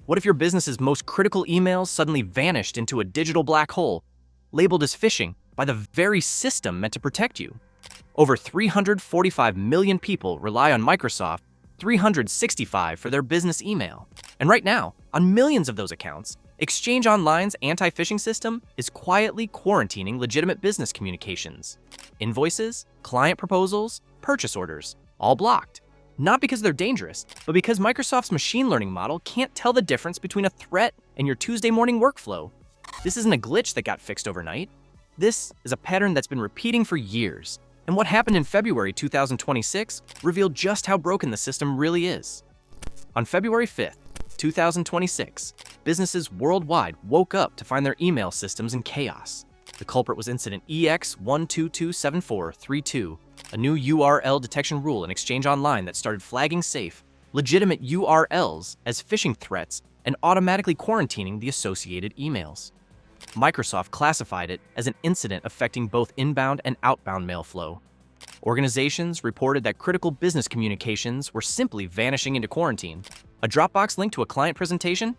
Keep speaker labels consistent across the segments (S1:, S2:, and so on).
S1: What if your business's most critical emails suddenly vanished into a digital black hole, labeled as phishing by the very system meant to protect you? Over 345 million people rely on Microsoft 365 for their business email. And right now, on millions of those accounts, Exchange Online's anti-phishing system is quietly quarantining legitimate business communications. Invoices, client proposals, purchase orders, all blocked. Not because they're dangerous, but because Microsoft's machine learning model can't tell the difference between a threat and your Tuesday morning workflow. This isn't a glitch that got fixed overnight. This is a pattern that's been repeating for years. And what happened in February 2026 revealed just how broken the system really is. On February 5th, 2026, businesses worldwide woke up to find their email systems in chaos. The culprit was incident EX1227432, a new URL detection rule in Exchange Online that started flagging safe, legitimate URLs as phishing threats and automatically quarantining the associated emails. Microsoft classified it as an incident affecting both inbound and outbound mail flow. Organizations reported that critical business communications were simply vanishing into quarantine. A Dropbox link to a client presentation?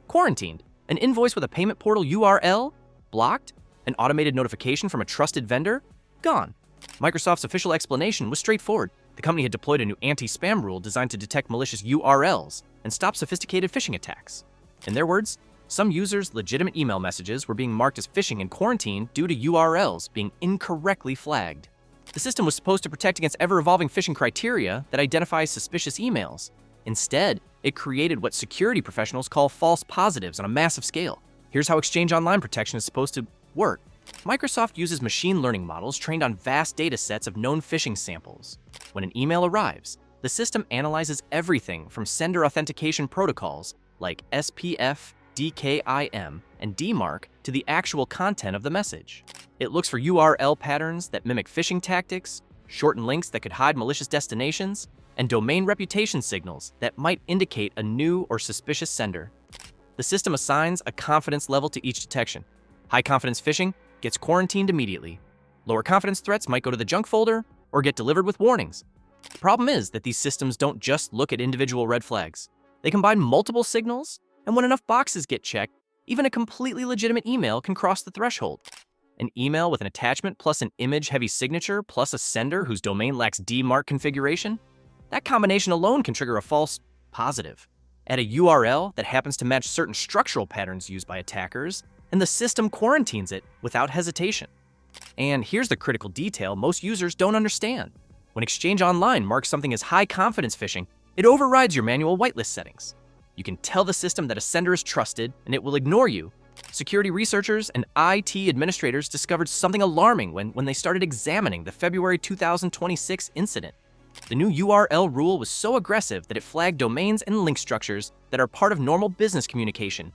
S1: Quarantined. An invoice with a payment portal URL? Blocked. An automated notification from a trusted vendor? Gone. Microsoft's official explanation was straightforward. The company had deployed a new anti-spam rule designed to detect malicious URLs and stop sophisticated phishing attacks. In their words, some users' legitimate email messages were being marked as phishing and quarantined due to URLs being incorrectly flagged. The system was supposed to protect against ever-evolving phishing criteria that identifies suspicious emails. Instead, it created what security professionals call false positives on a massive scale. Here's how Exchange Online protection is supposed to work. Microsoft uses machine learning models trained on vast data sets of known phishing samples. When an email arrives, the system analyzes everything from sender authentication protocols like SPF, DKIM, and DMARC to the actual content of the message. It looks for URL patterns that mimic phishing tactics, shorten links that could hide malicious destinations, and domain reputation signals that might indicate a new or suspicious sender. The system assigns a confidence level to each detection. High confidence phishing gets quarantined immediately. Lower confidence threats might go to the junk folder or get delivered with warnings. The problem is that these systems don't just look at individual red flags. They combine multiple signals, and when enough boxes get checked, even a completely legitimate email can cross the threshold. An email with an attachment plus an image-heavy signature plus a sender whose domain lacks DMARC configuration? That combination alone can trigger a false positive. Add a URL that happens to match certain structural patterns used by attackers, and the system quarantines it without hesitation. And here's the critical detail most users don't understand. When Exchange Online marks something as high-confidence phishing, it overrides your manual whitelist settings. You can tell the system that a sender is trusted, and it will ignore you. Security researchers and IT administrators discovered something alarming when they started examining the February 2026 incident. The new URL rule was so aggressive that it flagged domains and link structures that are part of normal business communication.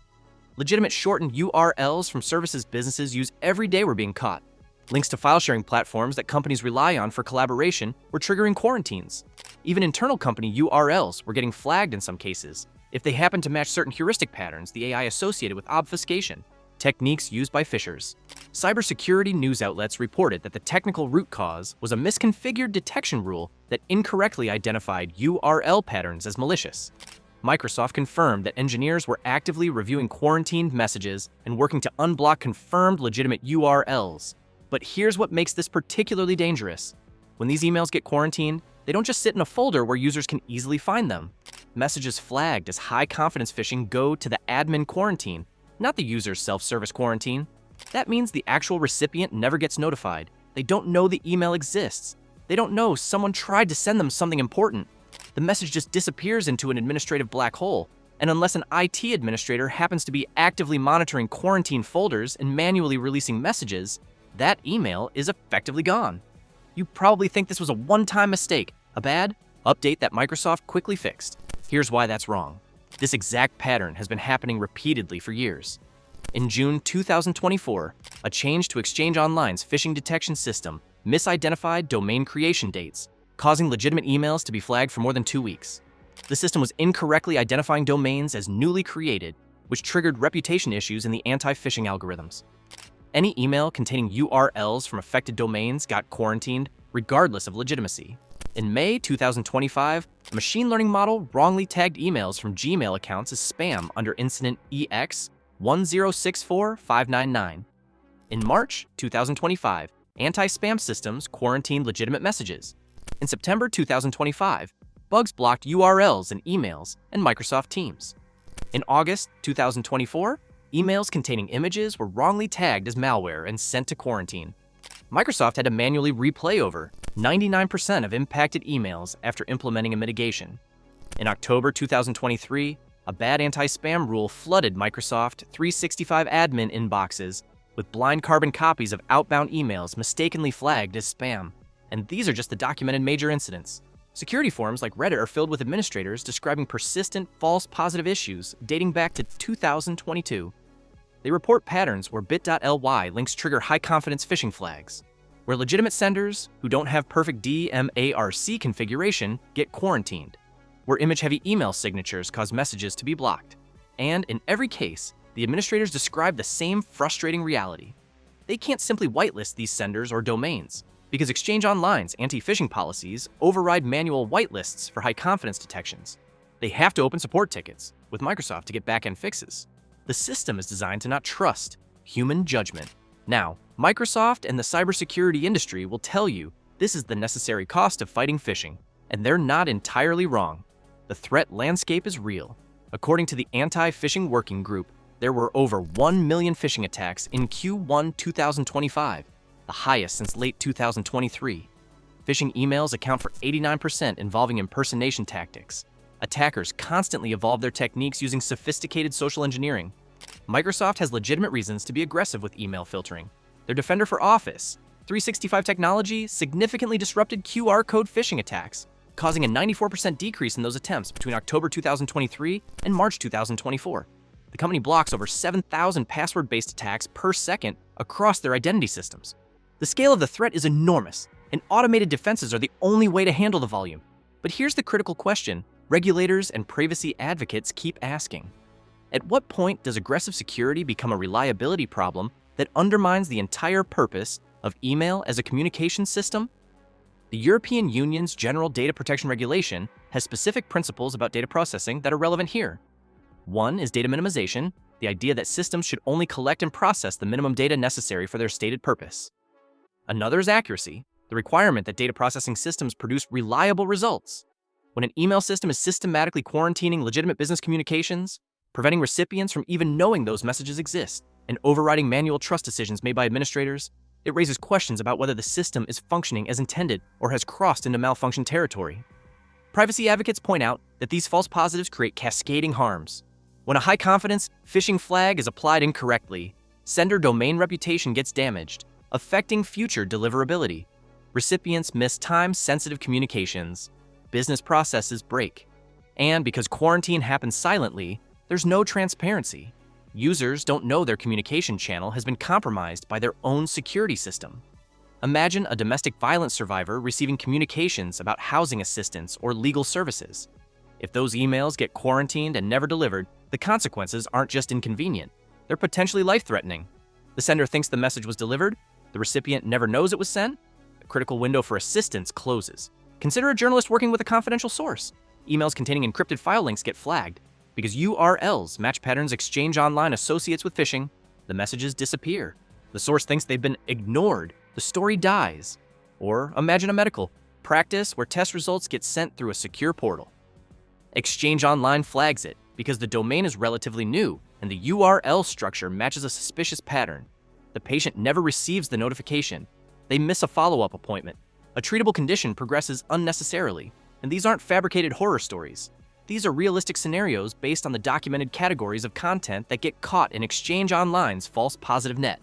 S1: Legitimate shortened URLs from services businesses use every day were being caught. Links to file-sharing platforms that companies rely on for collaboration were triggering quarantines. Even internal company URLs were getting flagged in some cases if they happened to match certain heuristic patterns the AI associated with obfuscation, techniques used by phishers. Cybersecurity news outlets reported that the technical root cause was a misconfigured detection rule that incorrectly identified URL patterns as malicious. Microsoft confirmed that engineers were actively reviewing quarantined messages and working to unblock confirmed legitimate URLs. But here's what makes this particularly dangerous. When these emails get quarantined, they don't just sit in a folder where users can easily find them. Messages flagged as high-confidence phishing go to the admin quarantine, not the user's self-service quarantine. That means the actual recipient never gets notified. They don't know the email exists. They don't know someone tried to send them something important. The message just disappears into an administrative black hole, and unless an IT administrator happens to be actively monitoring quarantine folders and manually releasing messages, that email is effectively gone. You probably think this was a one-time mistake, a bad update that Microsoft quickly fixed. Here's why that's wrong. This exact pattern has been happening repeatedly for years. In June 2024, a change to Exchange Online's phishing detection system misidentified domain creation dates, causing legitimate emails to be flagged for more than 2 weeks. The system was incorrectly identifying domains as newly created, which triggered reputation issues in the anti-phishing algorithms. Any email containing URLs from affected domains got quarantined regardless of legitimacy. In May 2025, a machine learning model wrongly tagged emails from Gmail accounts as spam under incident EX1064599. In March 2025, anti-spam systems quarantined legitimate messages. In September 2025, bugs blocked URLs in emails and Microsoft Teams. In August 2024, emails containing images were wrongly tagged as malware and sent to quarantine. Microsoft had to manually replay over 99% of impacted emails after implementing a mitigation. In October 2023, a bad anti-spam rule flooded Microsoft 365 admin inboxes with blind carbon copies of outbound emails mistakenly flagged as spam. And these are just the documented major incidents. Security forums like Reddit are filled with administrators describing persistent false positive issues dating back to 2022. They report patterns where bit.ly links trigger high-confidence phishing flags, where legitimate senders who don't have perfect DMARC configuration get quarantined, where image-heavy email signatures cause messages to be blocked. And in every case, the administrators describe the same frustrating reality. They can't simply whitelist these senders or domains, because Exchange Online's anti-phishing policies override manual whitelists for high-confidence detections. They have to open support tickets with Microsoft to get back-end fixes. The system is designed to not trust human judgment. Now, Microsoft and the cybersecurity industry will tell you this is the necessary cost of fighting phishing, and they're not entirely wrong. The threat landscape is real. According to the Anti-Phishing Working Group, there were over 1 million phishing attacks in Q1 2025, the highest since late 2023. Phishing emails account for 89% involving impersonation tactics. Attackers constantly evolve their techniques using sophisticated social engineering. Microsoft has legitimate reasons to be aggressive with email filtering. Their Defender for Office 365 technology significantly disrupted QR code phishing attacks, causing a 94% decrease in those attempts between October 2023 and March 2024. The company blocks over 7,000 password-based attacks per second across their identity systems. The scale of the threat is enormous, and automated defenses are the only way to handle the volume. But here's the critical question regulators and privacy advocates keep asking. At what point does aggressive security become a reliability problem that undermines the entire purpose of email as a communication system? The European Union's General Data Protection Regulation has specific principles about data processing that are relevant here. One is data minimization, the idea that systems should only collect and process the minimum data necessary for their stated purpose. Another is accuracy, the requirement that data processing systems produce reliable results. When an email system is systematically quarantining legitimate business communications, preventing recipients from even knowing those messages exist, and overriding manual trust decisions made by administrators, it raises questions about whether the system is functioning as intended or has crossed into malfunction territory. Privacy advocates point out that these false positives create cascading harms. When a high-confidence phishing flag is applied incorrectly, sender domain reputation gets damaged, affecting future deliverability. Recipients miss time-sensitive communications, business processes break. And because quarantine happens silently, there's no transparency. Users don't know their communication channel has been compromised by their own security system. Imagine a domestic violence survivor receiving communications about housing assistance or legal services. If those emails get quarantined and never delivered, the consequences aren't just inconvenient, they're potentially life-threatening. The sender thinks the message was delivered, the recipient never knows it was sent, the critical window for assistance closes. Consider a journalist working with a confidential source. Emails containing encrypted file links get flagged. Because URLs match patterns Exchange Online associates with phishing, the messages disappear. The source thinks they've been ignored. The story dies. Or imagine a medical practice where test results get sent through a secure portal. Exchange Online flags it because the domain is relatively new and the URL structure matches a suspicious pattern. The patient never receives the notification. They miss a follow-up appointment. A treatable condition progresses unnecessarily. And these aren't fabricated horror stories. These are realistic scenarios based on the documented categories of content that get caught in Exchange Online's false positive net.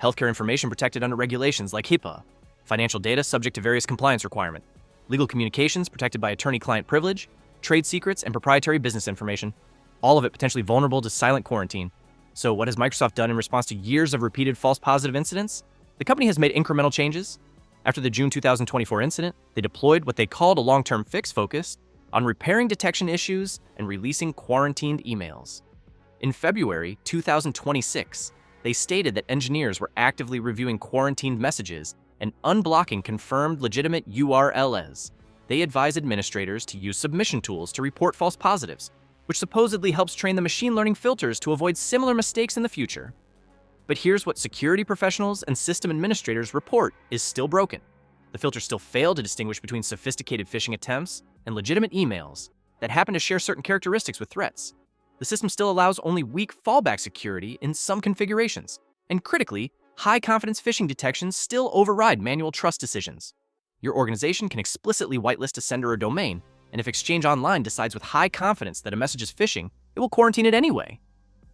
S1: Healthcare information protected under regulations like HIPAA. Financial data subject to various compliance requirements. Legal communications protected by attorney-client privilege. Trade secrets and proprietary business information. All of it potentially vulnerable to silent quarantine. So what has Microsoft done in response to years of repeated false positive incidents? The company has made incremental changes. After the June 2024 incident, they deployed what they called a long-term fix focused on repairing detection issues and releasing quarantined emails. In February 2026, they stated that engineers were actively reviewing quarantined messages and unblocking confirmed legitimate URLs. They advise administrators to use submission tools to report false positives, which supposedly helps train the machine learning filters to avoid similar mistakes in the future. But here's what security professionals and system administrators report is still broken. The filters still fail to distinguish between sophisticated phishing attempts and legitimate emails that happen to share certain characteristics with threats. The system still allows only weak fallback security in some configurations, and critically, high-confidence phishing detections still override manual trust decisions. Your organization can explicitly whitelist a sender or domain, and if Exchange Online decides with high confidence that a message is phishing, it will quarantine it anyway.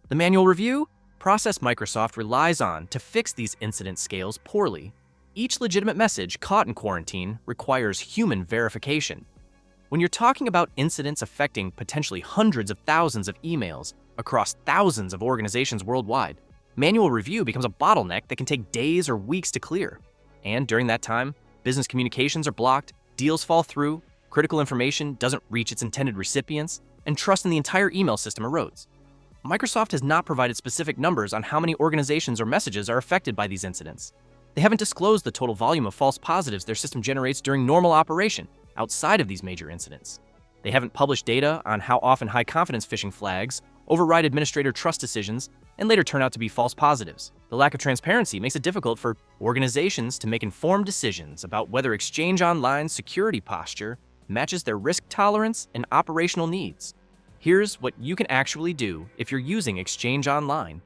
S1: The manual review process Microsoft relies on to fix these incident scales poorly. Each legitimate message caught in quarantine requires human verification. When you're talking about incidents affecting potentially hundreds of thousands of emails across thousands of organizations worldwide, manual review becomes a bottleneck that can take days or weeks to clear. And during that time, business communications are blocked, deals fall through, critical information doesn't reach its intended recipients, and trust in the entire email system erodes. Microsoft has not provided specific numbers on how many organizations or messages are affected by these incidents. They haven't disclosed the total volume of false positives their system generates during normal operation outside of these major incidents. They haven't published data on how often high-confidence phishing flags override administrator trust decisions and later turn out to be false positives. The lack of transparency makes it difficult for organizations to make informed decisions about whether Exchange Online's security posture matches their risk tolerance and operational needs. Here's what you can actually do if you're using Exchange Online.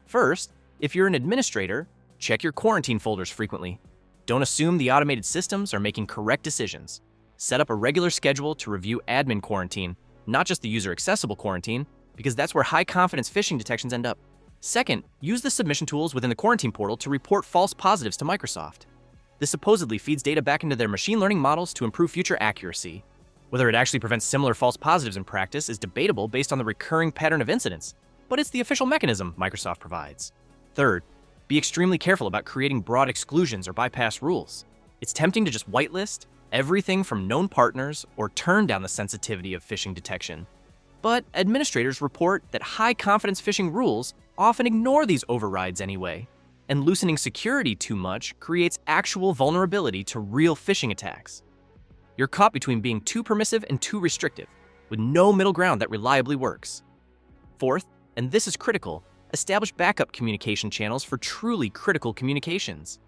S1: First, if you're an administrator, check your quarantine folders frequently. Don't assume the automated systems are making correct decisions. Set up a regular schedule to review admin quarantine, not just the user-accessible quarantine, because that's where high-confidence phishing detections end up. Second, use the submission tools within the quarantine portal to report false positives to Microsoft. This supposedly feeds data back into their machine learning models to improve future accuracy. Whether it actually prevents similar false positives in practice is debatable based on the recurring pattern of incidents, but it's the official mechanism Microsoft provides. Third, be extremely careful about creating broad exclusions or bypass rules. It's tempting to just whitelist everything from known partners or turn down the sensitivity of phishing detection. But administrators report that high-confidence phishing rules often ignore these overrides anyway, and loosening security too much creates actual vulnerability to real phishing attacks. You're caught between being too permissive and too restrictive, with no middle ground that reliably works. Fourth, and this is critical, establish backup communication channels for truly critical communications.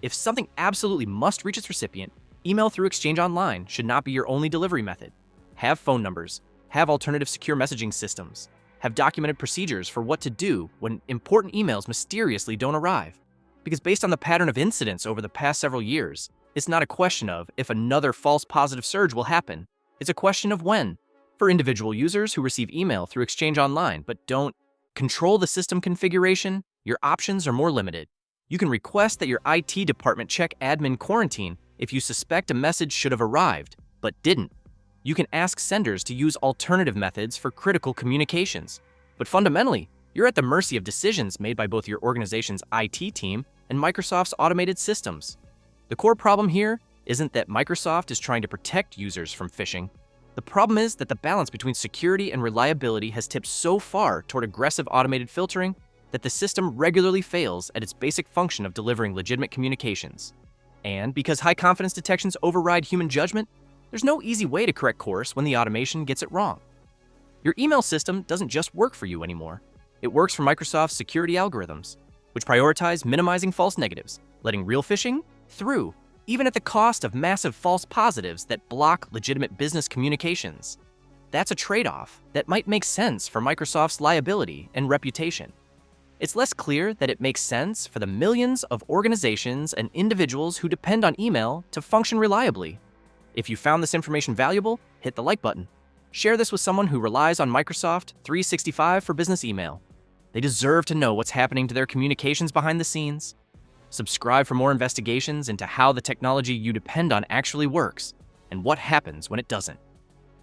S1: If something absolutely must reach its recipient, email through Exchange Online should not be your only delivery method. Have phone numbers, have alternative secure messaging systems, have documented procedures for what to do when important emails mysteriously don't arrive. Because based on the pattern of incidents over the past several years, it's not a question of if another false positive surge will happen, it's a question of when. For individual users who receive email through Exchange Online but don't control the system configuration, your options are more limited. You can request that your IT department check admin quarantine if you suspect a message should have arrived, but didn't. You can ask senders to use alternative methods for critical communications. But fundamentally, you're at the mercy of decisions made by both your organization's IT team and Microsoft's automated systems. The core problem here isn't that Microsoft is trying to protect users from phishing. The problem is that the balance between security and reliability has tipped so far toward aggressive automated filtering that the system regularly fails at its basic function of delivering legitimate communications. And because high-confidence detections override human judgment, there's no easy way to correct course when the automation gets it wrong. Your email system doesn't just work for you anymore. It works for Microsoft's security algorithms, which prioritize minimizing false negatives, letting real phishing through, even at the cost of massive false positives that block legitimate business communications. That's a trade-off that might make sense for Microsoft's liability and reputation. It's less clear that it makes sense for the millions of organizations and individuals who depend on email to function reliably. If you found this information valuable, hit the like button. Share this with someone who relies on Microsoft 365 for business email. They deserve to know what's happening to their communications behind the scenes. Subscribe for more investigations into how the technology you depend on actually works and what happens when it doesn't.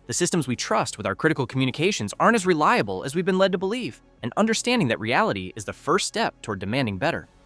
S1: The systems we trust with our critical communications aren't as reliable as we've been led to believe, and understanding that reality is the first step toward demanding better.